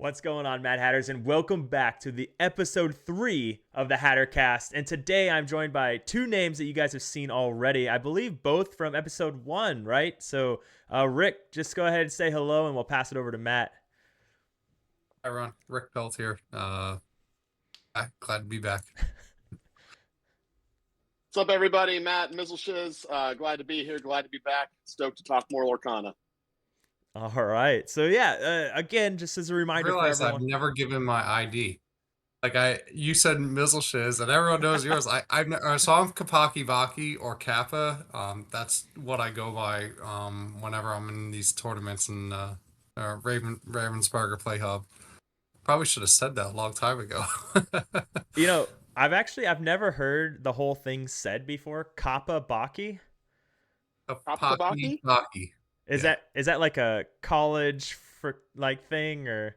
What's going on, Mad Hatters, and welcome back to the episode 3 of the HatterCast. And today I'm joined by two names that you guys have seen already. I believe both from episode 1, right? So, Rick, just go ahead and say hello, and we'll pass it over to Matt. Hi, Ron. Rick Pelt here. Glad to be back. What's up, everybody? Matt Mizzleshiz. Glad to be here. Glad to be back. Stoked to talk more Lorcana. All right. So, again, just as a I reminder for realize everyone. I've never given my ID. You said Mizzleshiz, and everyone knows yours. So I'm Kapaki Baki or Kappa. That's what I go by whenever I'm in these tournaments in Ravensburger Play Hub. Probably should have said that a long time ago. I've never heard the whole thing said before. Kappa Baki? Kapaki Baki. Is that like a college thing, or?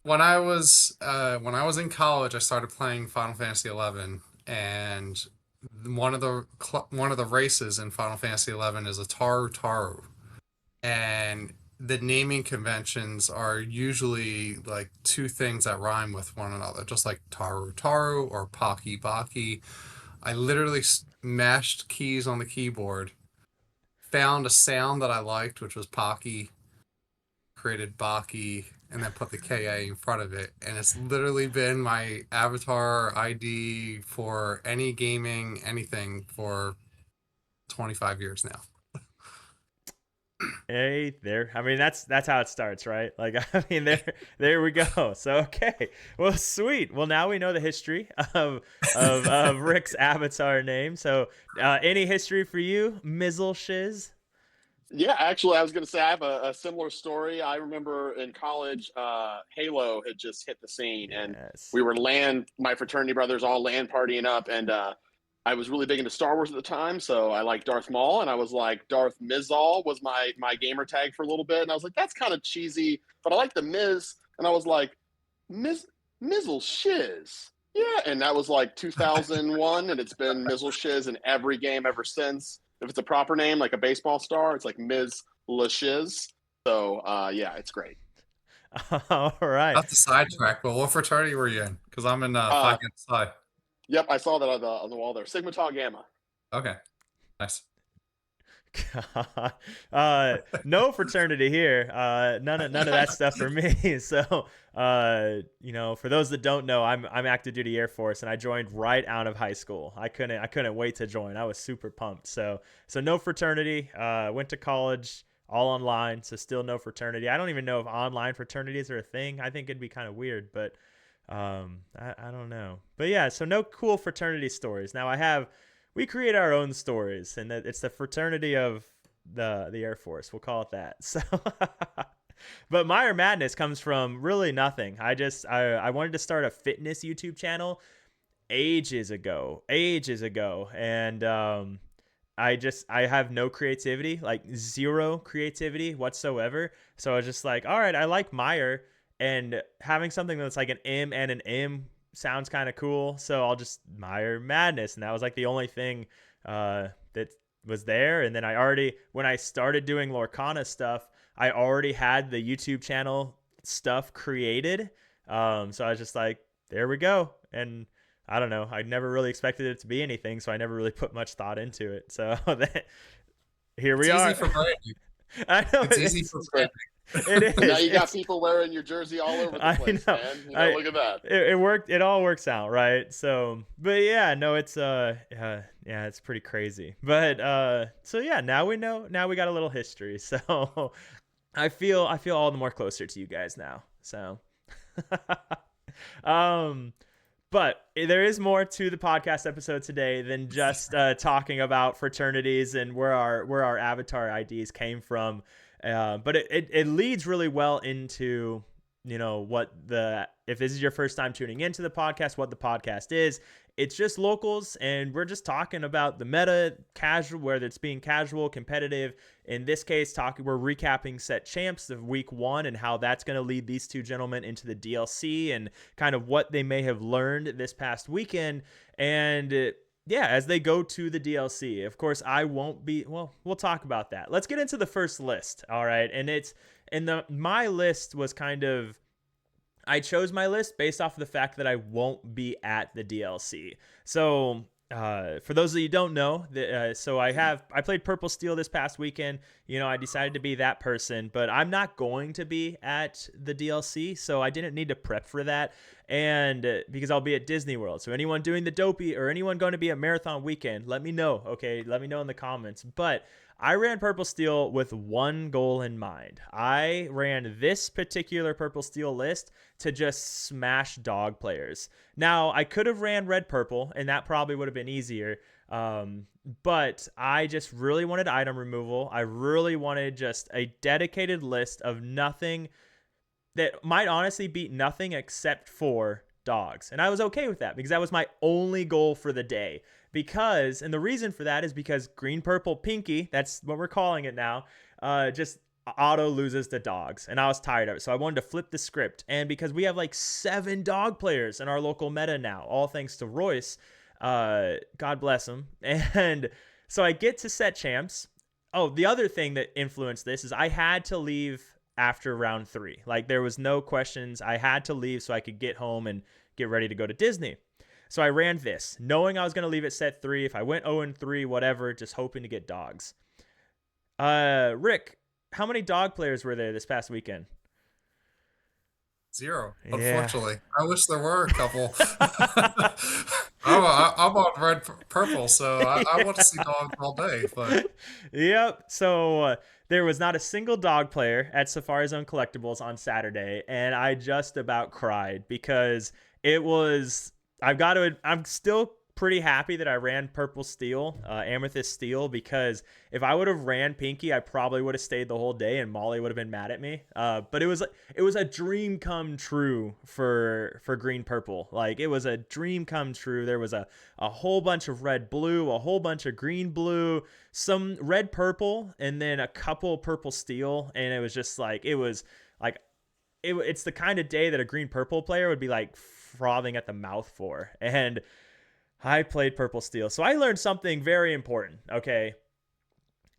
When I was in college, I started playing Final Fantasy XI, and one of the races in Final Fantasy XI is a Taru, and the naming conventions are usually like two things that rhyme with one another, just like Taru or Paki Baki. I literally mashed keys on the keyboard, found a sound that I liked, which was Paki, created Baki, and then put the KA in front of it. And it's literally been my avatar ID for any gaming, anything for 25 years now. Hey there. I mean, that's how it starts, right? Like, I mean, there we go. So, okay. Well, sweet. Well, now we know the history of Rick's avatar name. So, any history for you, Mizzle Shiz? Yeah, actually, I was going to say I have a similar story. I remember in college, Halo had just hit the scene, and we were my fraternity brothers all LAN partying up, and I was really big into Star Wars at the time, so I liked Darth Maul, and I was like, Darth Mizzal was my gamer tag for a little bit, and I was like, that's kind of cheesy, but I like the Miz, and I was like, Mizzle Shiz. Yeah, and that was like 2001, and it's been Mizzle Shiz in every game ever since. If it's a proper name, like a baseball star, it's like Ms. LaShiz. So, yeah, it's great. All right. Not the sidetrack, but what fraternity were you in? Because I'm in Phi Gamma Psi. Yep, I saw that on the wall there. Sigma Tau Gamma. Okay, nice. No fraternity here. None of that stuff for me. So, for those that don't know, I'm active duty Air Force, and I joined right out of high school. I couldn't wait to join. I was super pumped. So no fraternity. Went to college all online, so still no fraternity. I don't even know if online fraternities are a thing. I think it'd be kind of weird, but I don't know. But yeah, so no cool fraternity stories. Now we create our own stories, and it's the fraternity of the Air Force. We'll call it that. So, but Meyer Madness comes from really nothing. I wanted to start a fitness YouTube channel ages ago, and I have no creativity, like zero creativity whatsoever. So I was just like, all right, I like Meyer, and having something that's like an M and an M sounds kind of cool, so I'll just Meyer Madness, and that was like the only thing that was there. And then when I started doing Lorcana stuff, I already had the YouTube channel stuff created, so I was just like, there we go. And I don't know, I never really expected it to be anything, so I never really put much thought into it. So here we are. Easy for branding. I know it's easy for branding. It is. Now you got people wearing your jersey all over the place, man. Look at that. It worked. It all works out, right? So, but yeah, no, it's it's pretty crazy. But so yeah, now we know. Now we got a little history. So I feel all the more closer to you guys now. So, but there is more to the podcast episode today than just talking about fraternities and where our avatar IDs came from. But it leads really well into, if this is your first time tuning into the podcast, what the podcast is. It's just locals, and we're just talking about the meta, casual, whether it's being casual, competitive. In this case, we're recapping set champs of week 1 and how that's going to lead these two gentlemen into the DLC and kind of what they may have learned this past weekend. And as they go to the DLC, of course, I won't be. Well, we'll talk about that. Let's get into the first list. All right, and my list was kind of I chose my list based off of the fact that I won't be at the DLC. So for those of you who don't know, so I played Purple Steel this past weekend. You know, I decided to be that person, but I'm not going to be at the DLC, so I didn't need to prep for that. And because I'll be at Disney World, so anyone doing the dopey or anyone going to be at Marathon Weekend, let me know. Okay, let me know in the comments. But I ran Purple Steel with one goal in mind. I ran this particular Purple Steel list to just smash dog players. Now, I could have ran Red Purple, and that probably would have been easier. But I just really wanted item removal. I really wanted just a dedicated list of nothing that might honestly beat nothing except for dogs. And I was okay with that because that was my only goal for the day. And the reason for that is because green, purple, pinky, that's what we're calling it now, just auto loses to dogs. And I was tired of it. So I wanted to flip the script. And because we have like 7 dog players in our local meta now, all thanks to Royce, God bless him. And so I get to set champs. Oh, the other thing that influenced this is I had to leave after round 3. Like there was no questions. I had to leave so I could get home and get ready to go to Disney. So I ran this, knowing I was going to leave at set 3. If I went 0-3, whatever, just hoping to get dogs. Rick, how many dog players were there this past weekend? 0, Yeah. unfortunately. I wish there were a couple. I'm on red purple, so I want to see dogs all day. But yep. So there was not a single dog player at Safari Zone Collectibles on Saturday, and I just about cried because it was. I'm still pretty happy that I ran Purple Steel, Amethyst Steel, because if I would have ran Pinky, I probably would have stayed the whole day and Molly would have been mad at me. But it was a dream come true for Green Purple. Like it was a dream come true. There was a whole bunch of red blue, a whole bunch of green blue, some red purple, and then a couple Purple Steel, and it was just like it's the kind of day that a green purple player would be like frothing at the mouth for. And I played Purple Steel. So I learned something very important. Okay.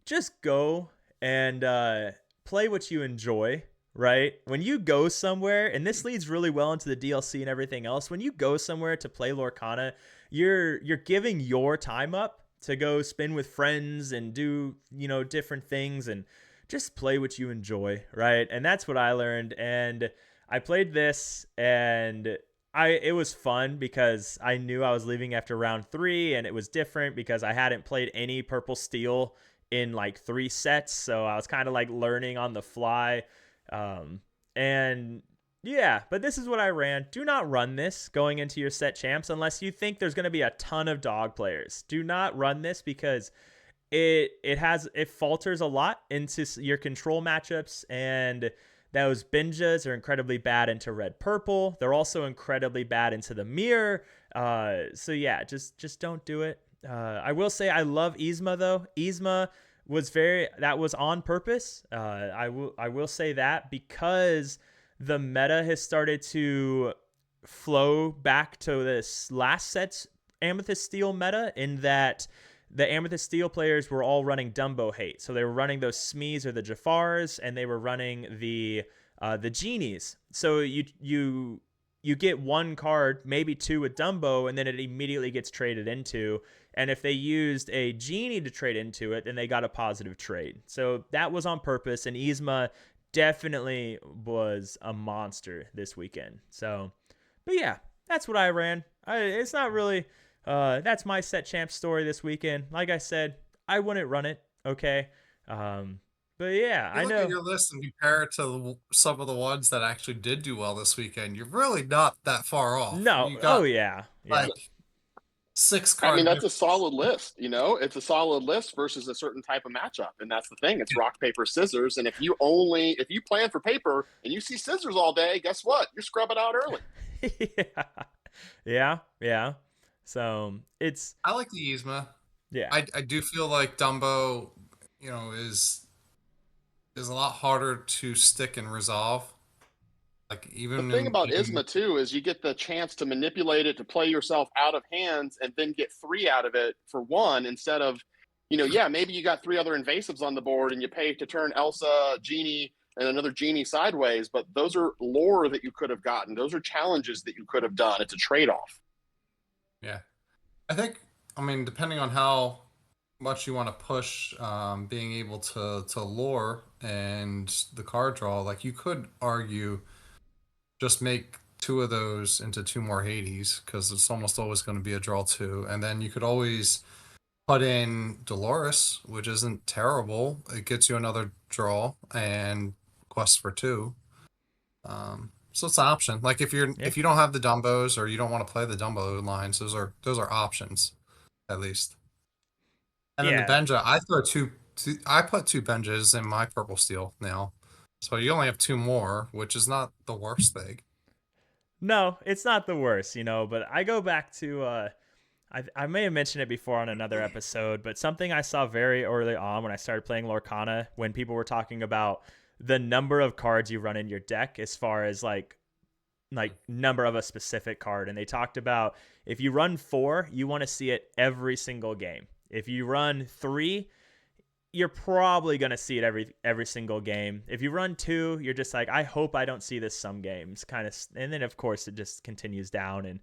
Just go and play what you enjoy, right? When you go somewhere, and this leads really well into the DLC and everything else, when you go somewhere to play Lorcana, you're giving your time up to go spend with friends and do, different things and just play what you enjoy, right? And that's what I learned. And I played this, and it was fun because I knew I was leaving after round 3, and it was different because I hadn't played any Purple Steel in like 3 sets. So I was kind of like learning on the fly. And yeah, but this is what I ran. Do not run this going into your set champs unless you think there's going to be a ton of dog players. Do not run this because it falters a lot into your control matchups, and those binjas are incredibly bad into red purple. They're also incredibly bad into the mirror. So yeah, just don't do it. I will say I love Yzma though. Yzma that was on purpose. I will say that because the meta has started to flow back to this last set's Amethyst Steel meta, in that the Amethyst Steel players were all running Dumbo hate. So they were running those Smees or the Jafars, and they were running the Genies. So you get one card, maybe 2 with Dumbo, and then it immediately gets traded into. And if they used a Genie to trade into it, then they got a positive trade. So that was on purpose, and Yzma definitely was a monster this weekend. So, but yeah, that's what I ran. It's not really... that's my set champ story this weekend. Like I said, I wouldn't run it. Okay. But yeah, I know. Look at your list and compare it to some of the ones that actually did do well this weekend. You're really not that far off. No. You got, yeah. like 6 cards. I mean, that's a solid list. It's a solid list versus a certain type of matchup, and that's the thing. It's rock, paper, scissors. And if you plan for paper and you see scissors all day, guess what? You're scrubbing out early. Yeah. So I like the Yzma. Yeah. I do feel like Dumbo, is a lot harder to stick and resolve. Like even the thing about Yzma too is you get the chance to manipulate it to play yourself out of hands and then get 3 out of it for 1 instead of, maybe you got 3 other invasives on the board and you pay to turn Elsa, Genie, and another genie sideways, but those are lore that you could have gotten. Those are challenges that you could have done. It's a trade-off. Yeah. I mean, depending on how much you want to push being able to lure and the card draw, like you could argue just make 2 of those into 2 more Hades, because it's almost always going to be a draw 2. And then you could always put in Dolores, which isn't terrible. It gets you another draw and quest for 2. So it's an option. Like if you don't have the Dumbos, or you don't want to play the Dumbo lines, those are options, at least. And then the Benja, I put 2 Benjas in my purple steel now. So you only have 2 more, which is not the worst thing. No, it's not the worst, but I go back to I may have mentioned it before on another episode, but something I saw very early on when I started playing Lorcana, when people were talking about the number of cards you run in your deck as far as like number of a specific card. And they talked about if you run 4, you want to see it every single game. If you run 3, you're probably going to see it every single game. If you run 2, you're just like, I hope I don't see this some games kind of. And then of course it just continues down.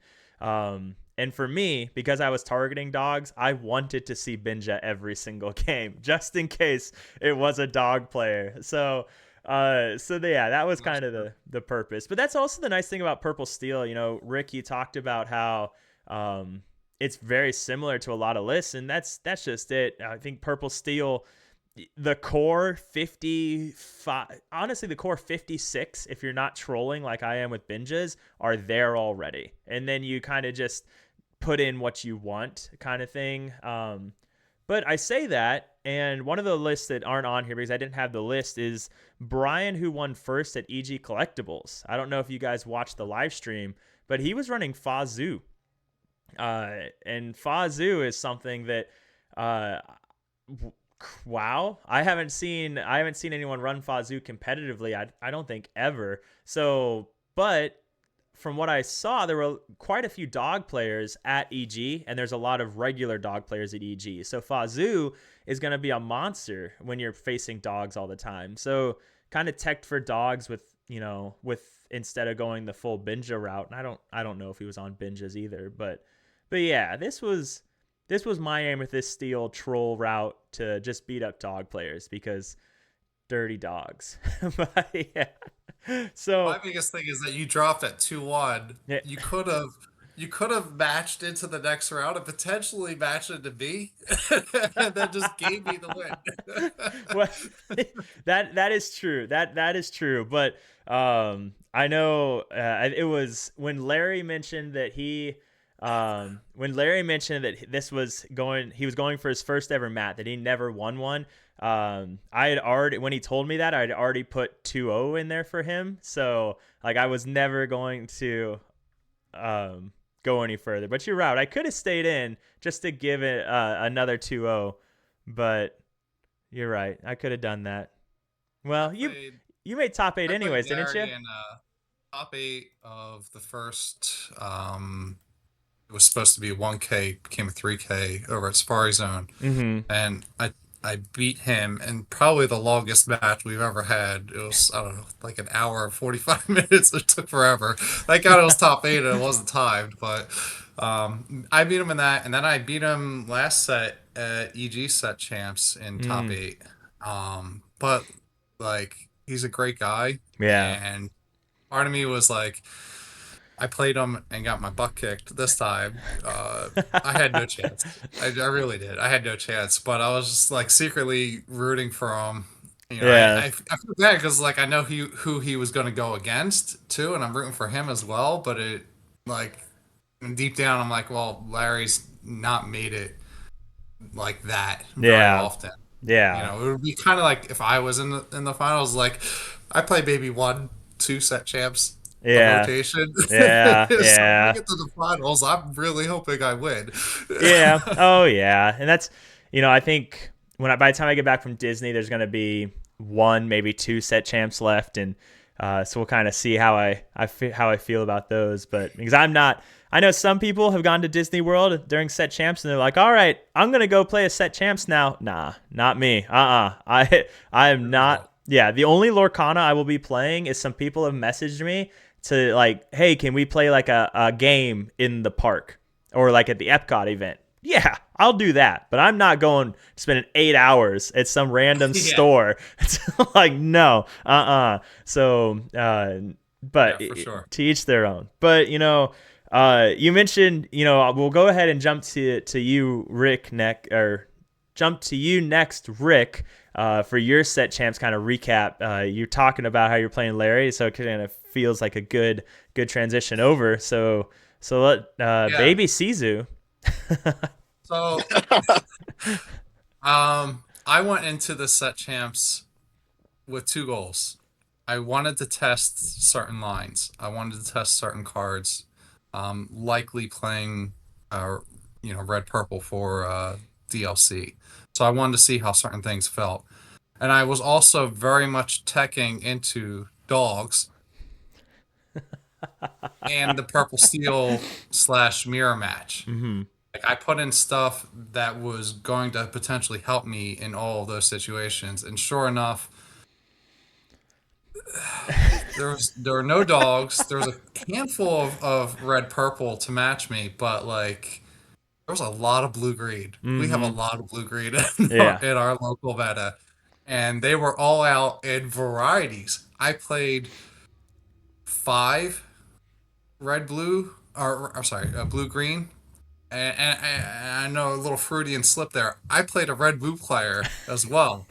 And for me, because I was targeting dogs, I wanted to see Benja every single game just in case it was a dog player. So that was kind of the purpose. But that's also the nice thing about Purple Steel. Rick, you talked about how it's very similar to a lot of lists, and that's just it. I think Purple Steel, the core 55, honestly, the core 56, if you're not trolling like I am with Benjas, are there already. And then you kind of just put in what you want kind of thing. But I say that, and one of the lists that aren't on here because I didn't have the list is Brian, who won first at EG Collectibles. I don't know if you guys watched the live stream, but he was running Fazoo. And Fazoo is something that, wow, I haven't seen anyone run Fazoo competitively. I don't think ever. So, but from what I saw, there were quite a few dog players at EG, and there's a lot of regular dog players at EG. So Fazoo is going to be a monster when you're facing dogs all the time. So kind of teched for dogs with instead of going the full Benja route. And I don't know if he was on Benjas either, but yeah, this was my aim with this steel troll route, to just beat up dog players because dirty dogs. But yeah. So my biggest thing is that you dropped at 2-1. Yeah. You could have matched into the next round and potentially matched it to me, and then just gave me the win. Well, that is true. That is true. But I know it was when Larry mentioned that he was going for his first ever mat, that he never won one. I had already, when he told me that, I'd already put 2-0 in there for him. So like I was never going to go any further. But you're right. I could have stayed in just to give it another 2-0. But you're right. I could have done that. Well, you made top 8 anyways, didn't you? In, top 8 of the first. It was supposed to be 1K, became a 3K over at Safari Zone, and I beat him in probably the longest match we've ever had. It was, I don't know, like an hour and 45 minutes. It took forever. Thank God it was top 8 and it wasn't timed, but I beat him in that, and then I beat him last set at EG Set Champs in top 8. But like, he's a great guy. Yeah. And part of me was like, I played him and got my butt kicked this time. I had no chance. I really did. I had no chance. But I was just like secretly rooting for him. I feel bad because like I know who he was going to go against too, and I'm rooting for him as well. But it like deep down, I'm like, well, Larry's not made it like that very often. Yeah. It would be kind of like if I was in the finals. Like I play maybe 1-2 set champs. Rotation. Yeah. So when I get to the finals, I'm really hoping I win. Yeah. Oh yeah. And that's, I think by the time I get back from Disney, there's going to be 1, maybe 2 set champs left. And so we'll kind of see how I feel about those. But because I know some people have gone to Disney World during set champs and they're like, all right, I'm going to go play a set champs now. Nah, not me. I am not Yeah, the only Lorcana I will be playing is some people have messaged me to like, hey, can we play like a game in the park or like at the Epcot event? Yeah, I'll do that, but I'm not going spending 8 hours at some random Yeah, store. It's like no, So, but yeah, for sure. to each their own. But you mentioned, we'll go ahead and jump to you, Rick, jump to you next, Rick, for your set champs kind of recap. You're talking about how you're playing Larry, so it kind of feels like a good transition over. So let Yeah. baby Sizu. So, I went into the set champs with two goals. I wanted to test certain lines. I wanted to test certain cards. Likely playing, uh, red purple for DLC. So I wanted to see how certain things felt. And I was also very much teching into dogs and the purple steel slash mirror match. Mm-hmm. Like I put in stuff that was going to potentially help me in all of those situations, and sure enough, there were no dogs. There was a handful of red purple to match me, but like there was a lot of blue green. We have a Mm-hmm. lot of blue green Yeah. in our local meta, and they were all out in varieties. I played five red blue, or sorry, blue green. And I know a little Freudian slip there. I played a red blue player as well.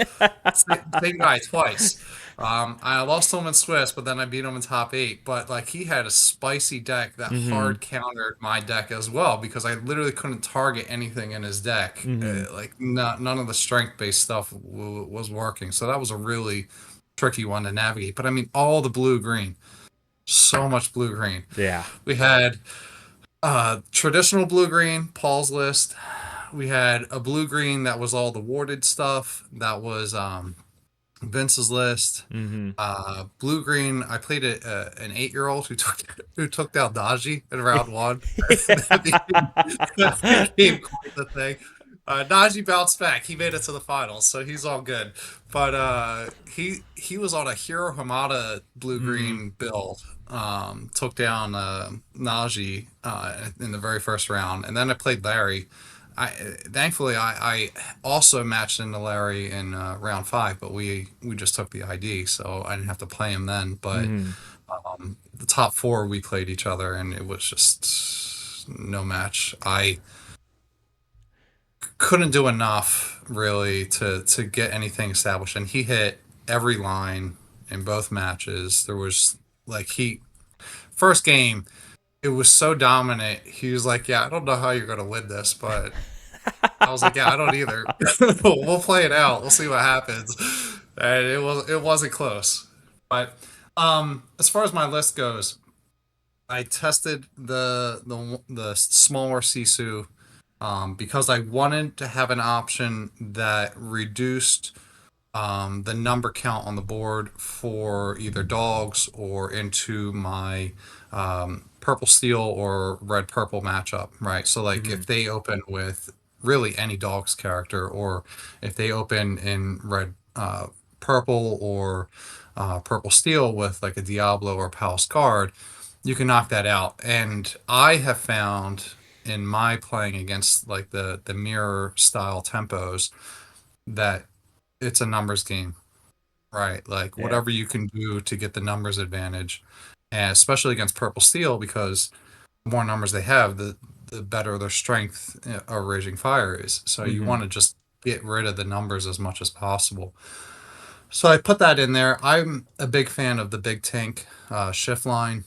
Same guy twice. I lost him in Swiss, but then I beat him in top eight. But like he had a spicy deck that Mm-hmm. hard countered my deck as well because I literally couldn't target anything in his deck. Mm-hmm. Like none of the strength based stuff was working. So that was a really tricky one to navigate. But I mean, all the blue green, so much blue green. Yeah. We had traditional blue green, Paul's list. We had a blue green that was all the warded stuff. That was Vince's list. Mm-hmm. Blue green. I played an 8-year-old who took down Daji in round one. that became quite the thing. Najee bounced back. He made it to the finals, so he's all good. But he was on a Hero Hamada blue Mm-hmm. green build. Took down Najee in the very first round, and then I played Larry. I thankfully I also matched into Larry in round five, but we just took the ID, so I didn't have to play him then. But Mm-hmm. the top four we played each other, and it was just no match. I couldn't do enough really to get anything established, and he hit every line in both matches. There was like he first game, it was so dominant. He was like, "Yeah, I don't know how you're gonna win this, but." I was like, "Yeah, I don't either. We'll play it out. We'll see what happens." And it wasn't close. But as far as my list goes, I tested the smaller Sisu because I wanted to have an option that reduced the number count on the board for either dogs or into my purple steel or red purple matchup, right? So like Mm-hmm. if they open with really any dog's character, or if they open in red purple or purple steel with like a Diablo or Palace Guard, you can knock that out. And I have found in my playing against like the mirror style tempos that it's a numbers game, right? Like Yeah. whatever you can do to get the numbers advantage, and especially against purple steel because the more numbers they have, the better their strength or raging fire is. So you Mm-hmm. want to just get rid of the numbers as much as possible. So I put that in there. I'm a big fan of the big tank shift line.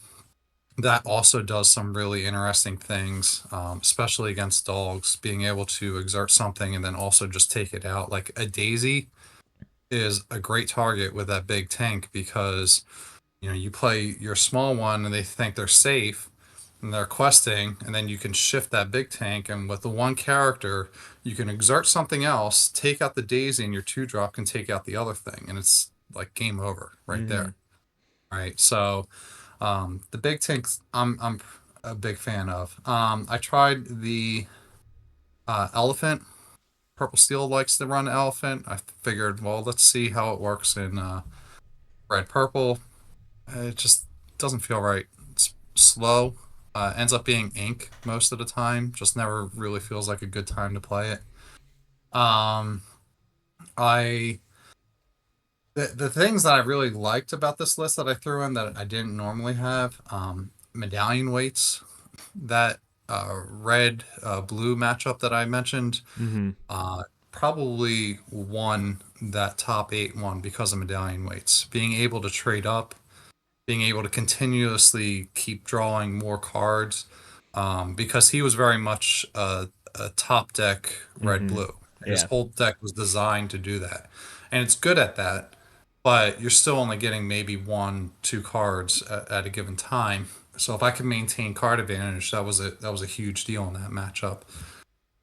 That also does some really interesting things, especially against dogs, being able to exert something and then also just take it out. Like a daisy is a great target with that big tank because you play your small one and they think they're safe and they're questing, and then you can shift that big tank, and with the one character you can exert something else, take out the daisy, and your 2-drop can take out the other thing, and it's like game over right Mm-hmm. there, right? So the big tanks I'm a big fan of. I tried the elephant. Purple Steel likes to run elephant. I figured, well, let's see how it works in red purple. It just doesn't feel right. It's slow. Ends up being ink most of the time. Just never really feels like a good time to play it. Um, I the things that I really liked about this list that I threw in that I didn't normally have, medallion weights, that red blue matchup that I mentioned, Mm-hmm. uh, probably won that top 8 one because of medallion weights. Being able to trade up, being able to continuously keep drawing more cards, because he was very much a top deck red Mm-hmm. blue. His Yeah. whole deck was designed to do that, and it's good at that. But you're still only getting maybe 1, 2 cards at a given time. So if I could maintain card advantage, that was a huge deal in that matchup.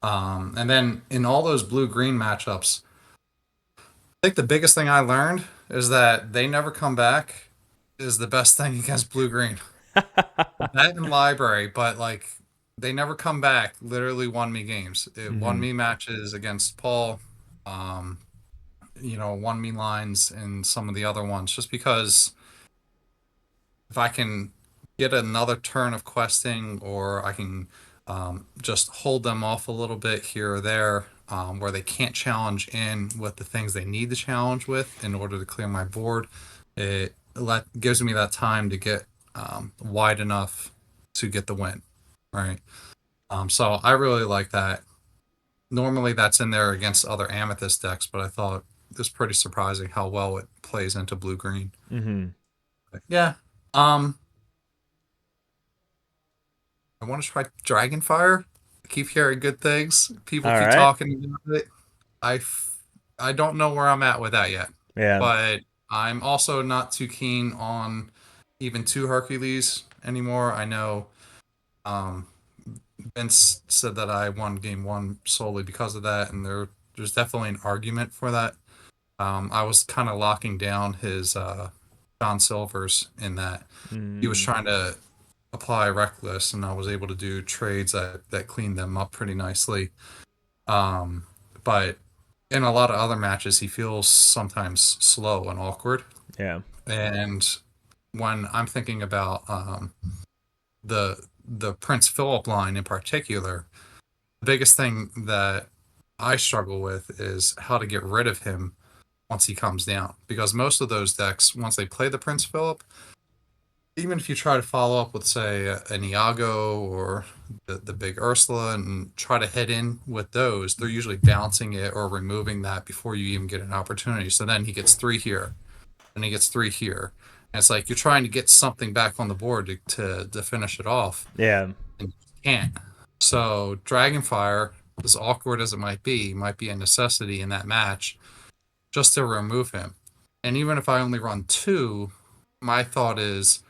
And then in all those blue green matchups, I think the biggest thing I learned is that they never come back is the best thing against blue green. That in library, but like they never come back. Literally won me games. It won Mm-hmm. me matches against Paul. Um, won me lines and some of the other ones just because if I can get another turn of questing or I can just hold them off a little bit here or there, where they can't challenge in with the things they need to challenge with in order to clear my board, gives me that time to get wide enough to get the win, right? So I really like that. Normally that's in there against other Amethyst decks, but I thought it was pretty surprising how well it plays into blue green. Mm-hmm. Yeah. Um, I want to try Dragonfire. I keep hearing good things. People All keep right. talking about it. I, f- I don't know where I'm at with that yet, Yeah. but I'm also not too keen on even 2 Hercules anymore. I know um, Vince said that I won game 1 solely because of that, and there's definitely an argument for that. I was kind of locking down his John Silver's in that he was Mm. trying to apply reckless, and I was able to do trades that cleaned them up pretty nicely. Um, but in a lot of other matches, he feels sometimes slow and awkward. Yeah. And when I'm thinking about the Prince Philip line in particular, the biggest thing that I struggle with is how to get rid of him once he comes down. Because most of those decks, once they play the Prince Philip, even if you try to follow up with, say, an Iago or the big Ursula and try to head in with those, they're usually bouncing it or removing that before you even get an opportunity. So then he gets 3 here, and he gets 3 here. And it's like you're trying to get something back on the board to finish it off, Yeah. and you can't. So Dragonfire, as awkward as it might be a necessity in that match just to remove him. And even if I only run 2, my thought is,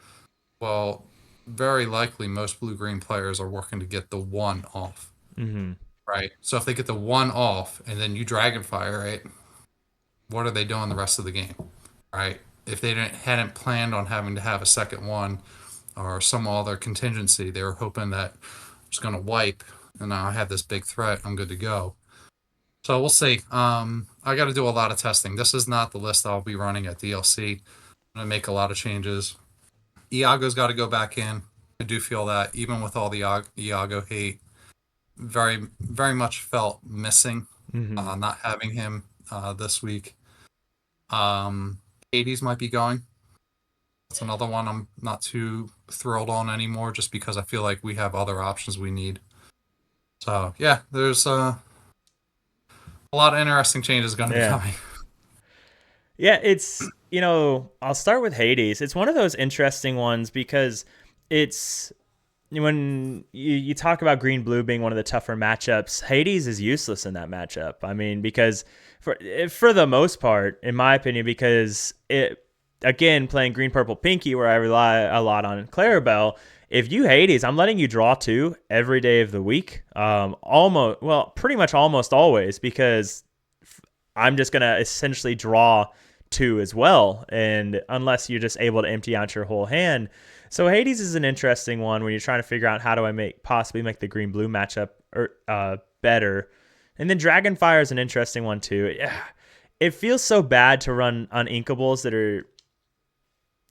well, very likely most blue green players are working to get the 1 off, Mm-hmm. right? So if they get the 1 off and then you Dragonfire, right? What are they doing the rest of the game, right? If they hadn't planned on having to have a second one or some other contingency, they were hoping that it's going to wipe and now I have this big threat, I'm good to go. So we'll see. I got to do a lot of testing. This is not the list I'll be running at DLC. I'm going to make a lot of changes. Iago's got to go back in. I do feel that even with all the Iago hate, very, very much felt missing, Mm-hmm. not having him this week. Um, Hades might be going. That's another one I'm not too thrilled on anymore just because I feel like we have other options we need. So, yeah, there's a lot of interesting changes going to be Yeah. coming. Yeah, it's, I'll start with Hades. It's one of those interesting ones because it's when you talk about green blue being one of the tougher matchups, Hades is useless in that matchup. I mean, because for the most part, in my opinion, because again, playing green purple pinky where I rely a lot on Clarabelle, if you Hades, I'm letting you draw 2 every day of the week. Pretty much almost always, because I'm just going to essentially draw 2 as well. And unless you're just able to empty out your whole hand. So Hades is an interesting one when you're trying to figure out how do I possibly make the green blue matchup better. And then Dragonfire is an interesting one too. It feels so bad to run uninkables that are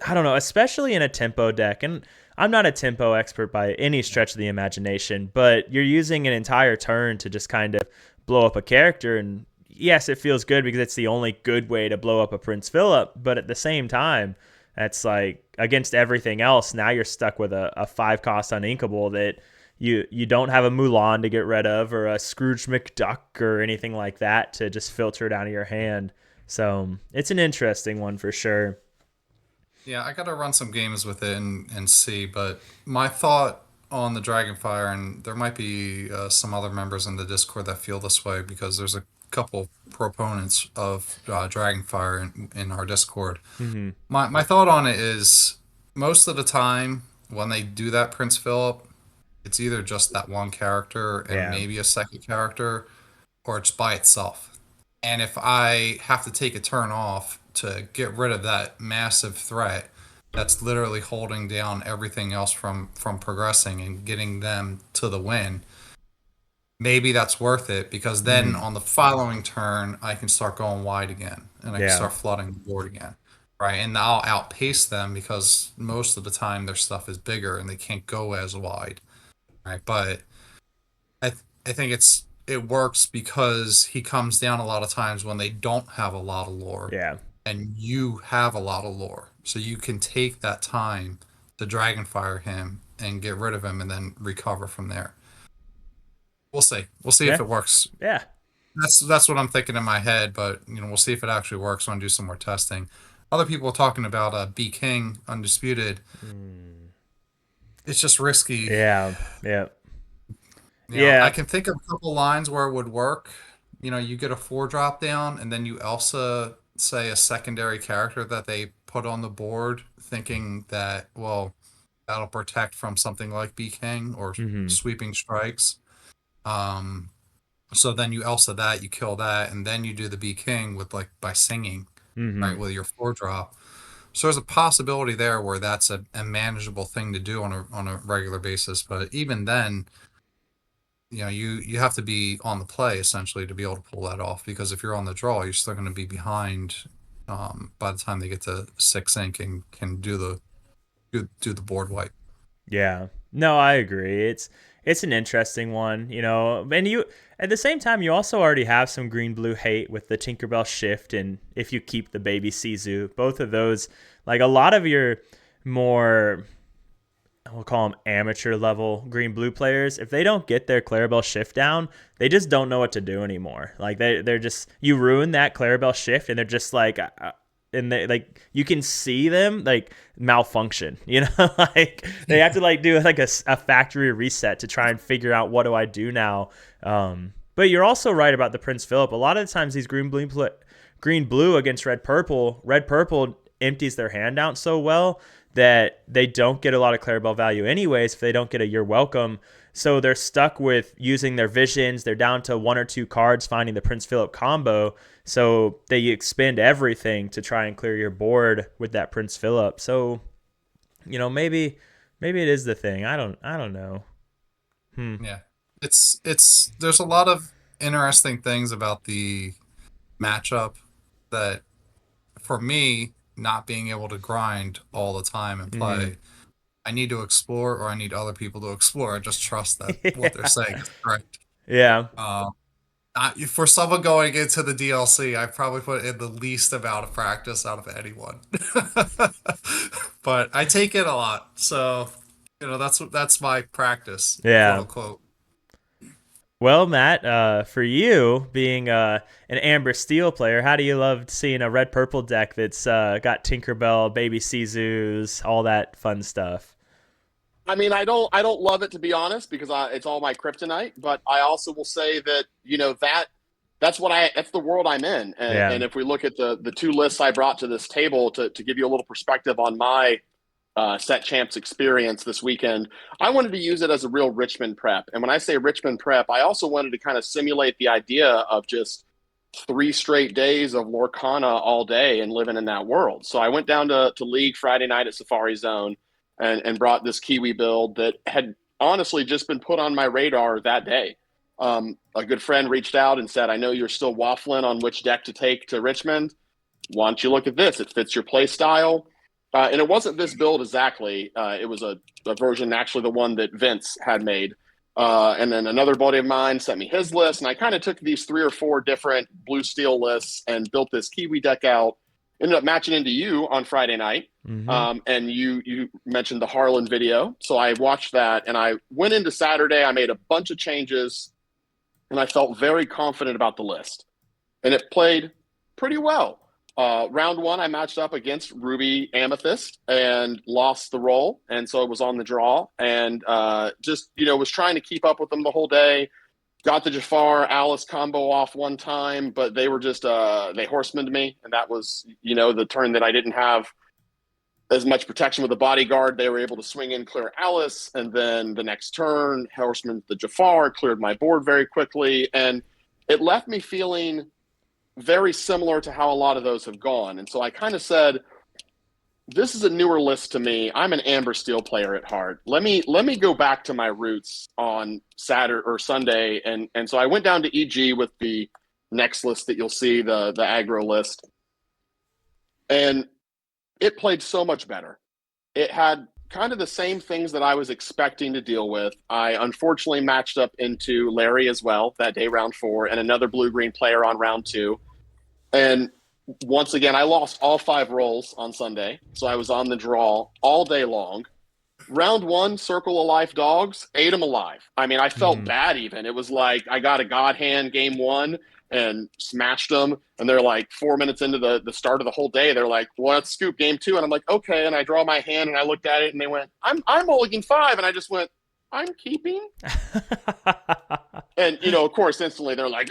I don't know, especially in a tempo deck. And I'm not a tempo expert by any stretch of the imagination, but you're using an entire turn to just kind of blow up a character. And yes, it feels good because it's the only good way to blow up a Prince Philip. But at the same time, that's like against everything else. Now you're stuck with a 5-cost uninkable that you don't have a Mulan to get rid of, or a Scrooge McDuck or anything like that to just filter down to your hand. So it's an interesting one for sure. Yeah, I got to run some games with it and see. But my thought on the Dragonfire, and there might be some other members in the Discord that feel this way because there's a couple proponents of Dragonfire in our Discord. Mm-hmm. My thought on it is most of the time when they do that Prince Philip, it's either just that one character and maybe a second character, or it's by itself. And if I have to take a turn off to get rid of that massive threat that's literally holding down everything else from progressing and getting them to the win, maybe that's worth it, because then on the following turn I can start going wide again and I can start flooding the board again, right? And I'll outpace them because most of the time their stuff is bigger and they can't go as wide, right? But I think it works because he comes down a lot of times when they don't have a lot of lore. Yeah. And you have a lot of lore. So you can take that time to Dragonfire him and get rid of him and then recover from there. We'll see. We'll see if it works. Yeah. That's what I'm thinking in my head, but we'll see if it actually works when I do some more testing. Other people are talking about B King Undisputed. It's just risky. Yeah. Yeah. I can think of a couple lines where it would work. You get a 4 drop down, and then you also say a secondary character that they put on the board, thinking that, well, that'll protect from something like B King or sweeping strikes. So then you Elsa that, you kill that, and then you do the B King with by singing, right, with your 4 drop. So there's a possibility there where that's a manageable thing to do on a regular basis. But even then, you have to be on the play essentially to be able to pull that off, because if you're on the draw, you're still going to be behind by the time they get to 6 ink and can do the board wipe. Yeah. No, I agree. It's an interesting one, and you at the same time you also already have some green blue hate with the Tinkerbell shift, and if you keep the baby Sizu, both of those, like a lot of your more, we'll call them amateur level green blue players, if they don't get their Clarabelle shift down, they just don't know what to do anymore. Like they're just, you ruin that Clarabelle shift and they're just like, and they like, you can see them like malfunction, like they have to like do like a factory reset to try and figure out what do I do now. But you're also right about the Prince Philip. A lot of the times these green blue against red purple empties their hand out so well that they don't get a lot of Clarabelle value anyways if they don't get a you're welcome. So they're stuck with using their visions. They're down to 1 or 2 cards finding the Prince Philip combo. So they expend everything to try and clear your board with that Prince Philip. So, maybe it is the thing. I don't know. Yeah. There's a lot of interesting things about the matchup that, for me, not being able to grind all the time and play, I need to explore, or I need other people to explore. I just trust that what they're saying is correct. Yeah. For someone going into the DLC, I probably put in the least amount of practice out of anyone. But I take it a lot, so that's my practice. Yeah. Quote unquote. Well, Matt, for you being an Amber Steel player, how do you love seeing a red purple deck that's got Tinkerbell, Baby Sizus, all that fun stuff? I mean, I don't love it, to be honest, because it's all my kryptonite. But I also will say that that's the world I'm in. And if we look at the 2 lists I brought to this table to give you a little perspective on my set champs experience this weekend, I wanted to use it as a real Richmond prep. And when I say Richmond prep, I also wanted to kind of simulate the idea of just 3 straight days of Lorcana all day and living in that world. So I went down to League Friday night at Safari Zone and brought this Kiwi build that had honestly just been put on my radar that day. A good friend reached out and said, I know you're still waffling on which deck to take to Richmond. Why don't you look at this? It fits your play style. And it wasn't this build exactly. It was a version, actually the one that Vince had made. And then another buddy of mine sent me his list, and I kind of took these 3 or 4 different blue steel lists and built this Kiwi deck out. Ended up matching into you on Friday night, and you mentioned the Harlan video, so I watched that, and I went into Saturday. I made a bunch of changes, and I felt very confident about the list, and it played pretty well. Round 1, I matched up against Ruby Amethyst and lost the roll, and so it was on the draw, and just was trying to keep up with them the whole day. Got the Jafar Alice combo off one time, but they were just they horsemaned me, and that was the turn that I didn't have as much protection with the bodyguard. They were able to swing in, clear Alice, and then the next turn, horseman the Jafar cleared my board very quickly, and it left me feeling very similar to how a lot of those have gone. And so I kind of said, this is a newer list to me. I'm an Amber Steel player at heart. Let me go back to my roots on Saturday or Sunday. And so I went down to EG with the next list that you'll see, the aggro list. And it played so much better. It had kind of the same things that I was expecting to deal with. I unfortunately matched up into Larry as well that day, round 4, and another blue-green player on round 2. And once again, I lost all 5 rolls on Sunday, so I was on the draw all day long. Round 1, Circle of Life dogs, ate them alive. I mean, I felt bad even. It was like I got a God Hand game 1 and smashed them, and they're like 4 minutes into the start of the whole day, they're like, well, let's scoop game 2. And I'm like, okay. And I draw my hand, and I looked at it, and they went, I'm mulligan 5. And I just went, I'm keeping. And, of course, instantly they're like,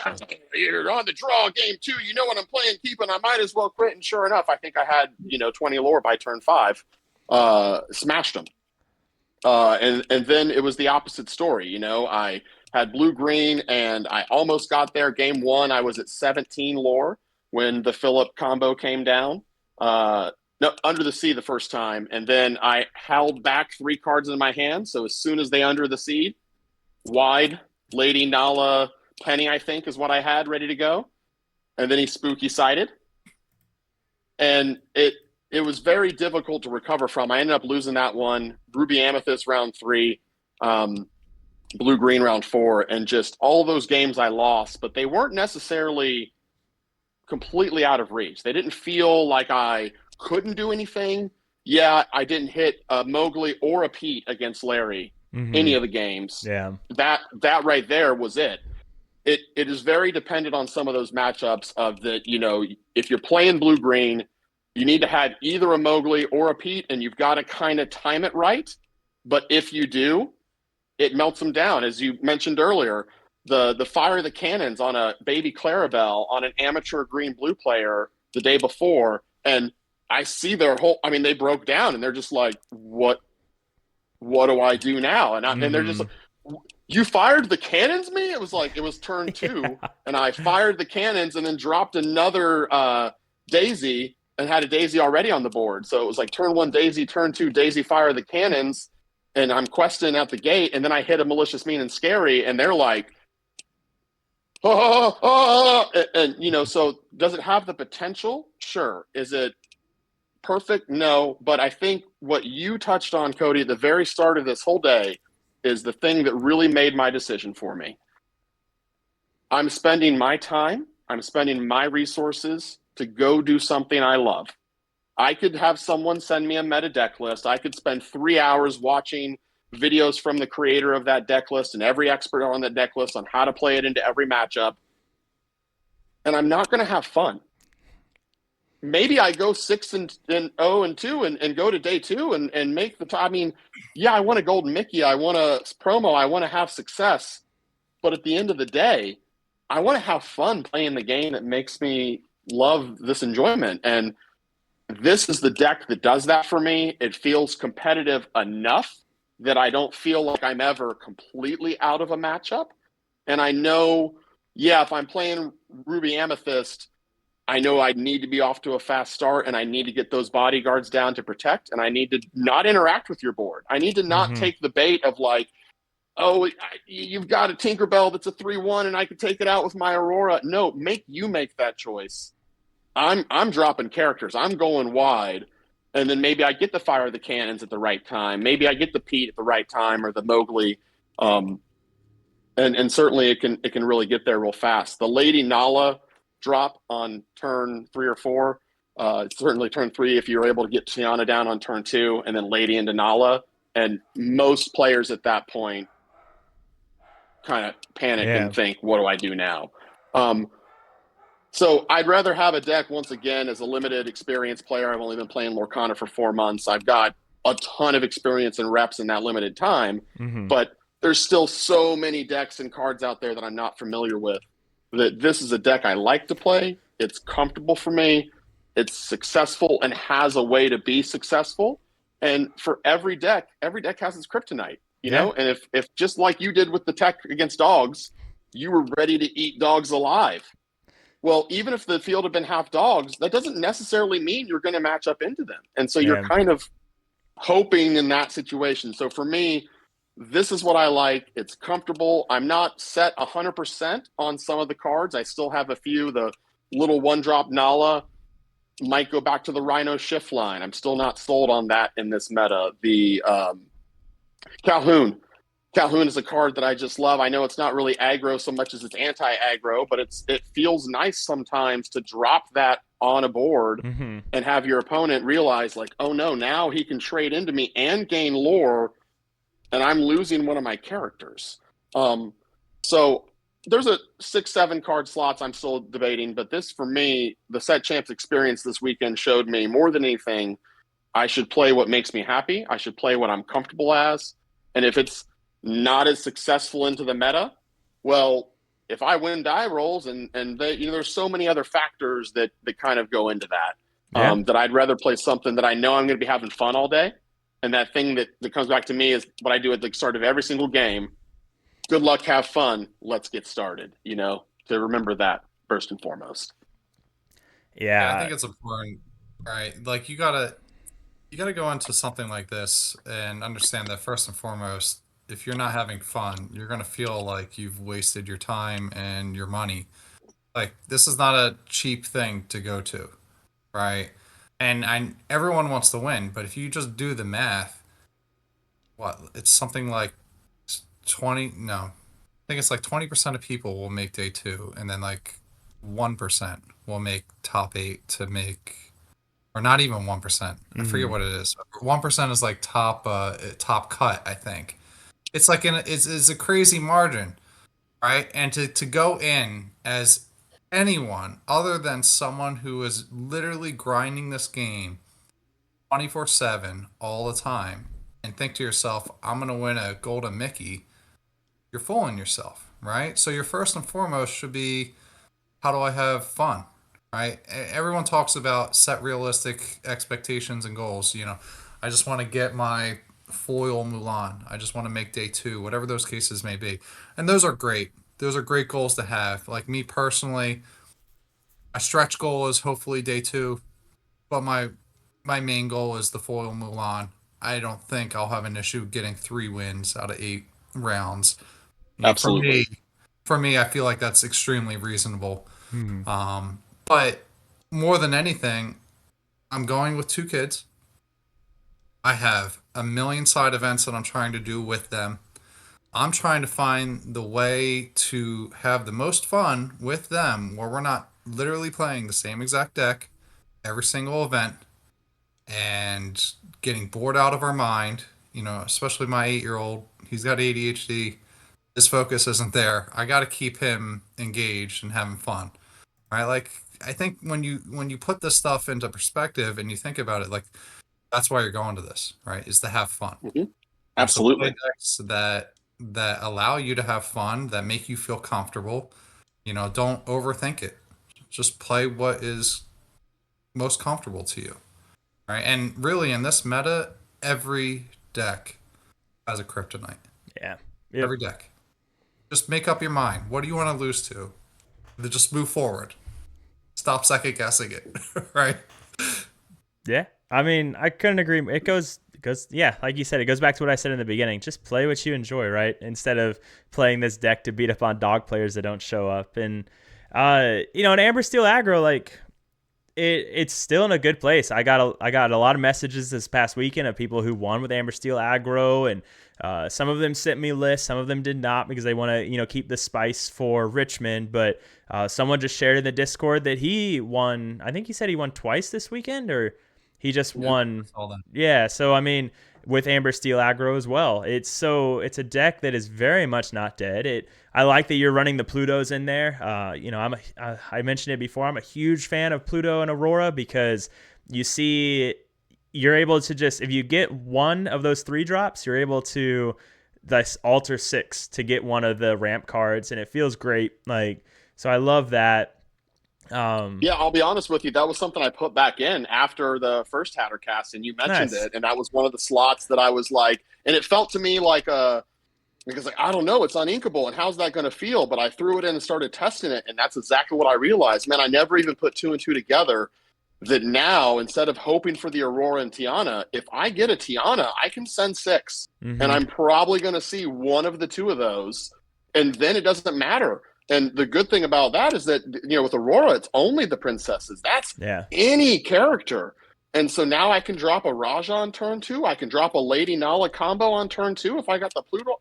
you're on the draw game 2. You know what I'm playing, keeping. I might as well quit. And sure enough, I think I had, 20 lore by turn 5. Smashed them. And then it was the opposite story. I had blue-green, and I almost got there. Game 1, I was at 17 lore when the Phillip combo came down. No, Under the Sea the first time, and then I held back 3 cards in my hand, so as soon as they Under the Sea, wide, Lady Nala, Penny, I think, is what I had ready to go. And then he spooky-sided. And it was very difficult to recover from. I ended up losing that one. Ruby Amethyst round 3, blue-green round 4, and just all those games I lost, but they weren't necessarily completely out of reach. They didn't feel like I couldn't do anything. Yeah, I didn't hit a Mowgli or a Pete against Larry any of the games. Yeah. That right there was it. It is very dependent on some of those matchups of that, if you're playing blue-green, you need to have either a Mowgli or a Pete, and you've got to kind of time it right. But if you do, it melts them down. As you mentioned earlier, the fire of the cannons on a baby Clarabelle on an amateur green-blue player the day before, and I see their whole, they broke down, and they're just like, what do I do now? And they're just like, you fired the cannons me? It was like, it was turn 2, and I fired the cannons and then dropped another Daisy and had a Daisy already on the board. So it was like turn 1 Daisy, turn 2 Daisy, fire the cannons, and I'm questing at the gate, and then I hit a Malicious, Mean, and Scary, and they're like, and so does it have the potential? Sure. Is it perfect? No. But I think what you touched on, Cody, at the very start of this whole day is the thing that really made my decision for me. I'm spending my time, I'm spending my resources to go do something I love. I could have someone send me a meta deck list. I could spend 3 hours watching videos from the creator of that deck list and every expert on that deck list on how to play it into every matchup. And I'm not going to have fun. Maybe I go 6-0-2 and go to day 2 and make the time. Yeah, I want a golden Mickey. I want a promo. I want to have success. But at the end of the day, I want to have fun playing the game that makes me love this enjoyment. And this is the deck that does that for me. It feels competitive enough that I don't feel like I'm ever completely out of a matchup. And I know, if I'm playing Ruby Amethyst, I know I need to be off to a fast start, and I need to get those bodyguards down to protect, and I need to not interact with your board. I need to not take the bait of like, oh, you've got a Tinkerbell that's a 3/1 and I can take it out with my Aurora. No, make that choice. I'm dropping characters. I'm going wide. and then maybe I get the Fire of the Cannons at the right time. Maybe I get the Pete at the right time, or the Mowgli. And certainly it can really get there real fast. The Lady Nala drop on turn 3 or 4, certainly turn 3 if you're able to get Tiana down on turn 2, and then Lady into Nala. And most players at that point kind of panic and think, what do I do now? So I'd rather have a deck, once again, as a limited experience player. I've only been playing Lorcana for 4 months. I've got a ton of experience and reps in that limited time, but there's still so many decks and cards out there that I'm not familiar with, that this is a deck I like to play. It's comfortable for me. It's successful and has a way to be successful. And for every deck has its kryptonite, you know? And if just like you did with the tech against dogs, you were ready to eat dogs alive. Well, even if the field had been half dogs, that doesn't necessarily mean you're going to match up into them. And so you're kind of hoping in that situation. So for me, this is what I like. It's comfortable. I'm not set 100% on some of the cards. I still have a few. The little 1-drop Nala might go back to the Rhino Shift line. I'm still not sold on that in this meta. The Calhoun is a card that I just love. I know it's not really aggro so much as it's anti-aggro, but it feels nice sometimes to drop that on a board and have your opponent realize, like, oh no, now he can trade into me and gain lore, and I'm losing one of my characters. So there's a 6-7 card slots I'm still debating, but this, for me, the Set Champs experience this weekend showed me more than anything, I should play what makes me happy. I should play what I'm comfortable as. And if it's not as successful into the meta, well, if I win die rolls and they, there's so many other factors that kind of go into that, that I'd rather play something that I know I'm going to be having fun all day. And that thing that comes back to me is what I do at the start of every single game. Good luck, have fun, let's get started, to remember that first and foremost. Yeah, I think it's important, right? Like you gotta go into something like this and understand that first and foremost, if you're not having fun, you're going to feel like you've wasted your time and your money. Like, this is not a cheap thing to go to, right? And everyone wants to win, but if you just do the math, it's something like 20% of people will make day 2, and then like 1% will make top 8 to make, or not even 1%. I forget what it is. 1% is like top cut, I think. It's like it's a crazy margin, right? And to go in as anyone other than someone who is literally grinding this game 24/7 all the time and think to yourself, I'm going to win a golden Mickey, you're fooling yourself, right? So your first and foremost should be, how do I have fun, right? Everyone talks about set realistic expectations and goals. I just want to get my foil Mulan. I just want to make day 2, whatever those cases may be. And those are great. Those are great goals to have. Like me personally, my stretch goal is hopefully day 2, but my main goal is the foil Mulan. I don't think I'll have an issue getting 3 wins out of 8 rounds. Absolutely. For me, I feel like that's extremely reasonable. But more than anything, I'm going with 2 kids. I have a million side events that I'm trying to do with them. I'm trying to find the way to have the most fun with them where we're not literally playing the same exact deck every single event and getting bored out of our mind. Especially my 8-year-old, he's got ADHD. His focus isn't there. I got to keep him engaged and having fun. Right? Like, I think when you put this stuff into perspective and you think about it, like, that's why you're going to this, right? Is to have fun. Absolutely. So decks that allow you to have fun, that make you feel comfortable. Don't overthink it. Just play what is most comfortable to you, right? And really, in this meta, every deck has a kryptonite. Yeah. Every deck. Just make up your mind. What do you want to lose to? Just move forward. Stop second guessing it, right? Yeah. I mean, I couldn't agree. It goes, yeah, like you said, it goes back to what I said in the beginning. Just play what you enjoy, right? Instead of playing this deck to beat up on dog players that don't show up. And, in Amber Steel aggro, like, it's still in a good place. I got a lot of messages this past weekend of people who won with Amber Steel aggro, and some of them sent me lists, some of them did not because they want to keep the spice for Richmond. But someone just shared in the Discord that he won. I think he said he won twice this weekend, or he just won. Yeah, so I mean, with Amber Steel aggro as well. It's a deck that is very much not dead. I like that you're running the Plutos in there. I mentioned it before. I'm a huge fan of Pluto and Aurora because you're able to just, if you get one of those 3 drops, you're able to alter 6 to get one of the ramp cards, and it feels great. So I love that. Yeah, I'll be honest with you. That was something I put back in after the first HatterCast, and you mentioned it, and that was one of the slots that I was like, and it felt to me like because I don't know, it's uninkable, and how's that going to feel? But I threw it in and started testing it, and that's exactly what I realized. Man, I never even put 2 and 2 together. That now, instead of hoping for the Aurora and Tiana, if I get a Tiana, I can send 6, and I'm probably going to see one of the 2 of those, and then it doesn't matter. And the good thing about that is that, with Aurora, it's only the princesses. That's any character. And so now I can drop a Raja on turn 2. I can drop a Lady Nala combo on turn 2 if I got the Pluto.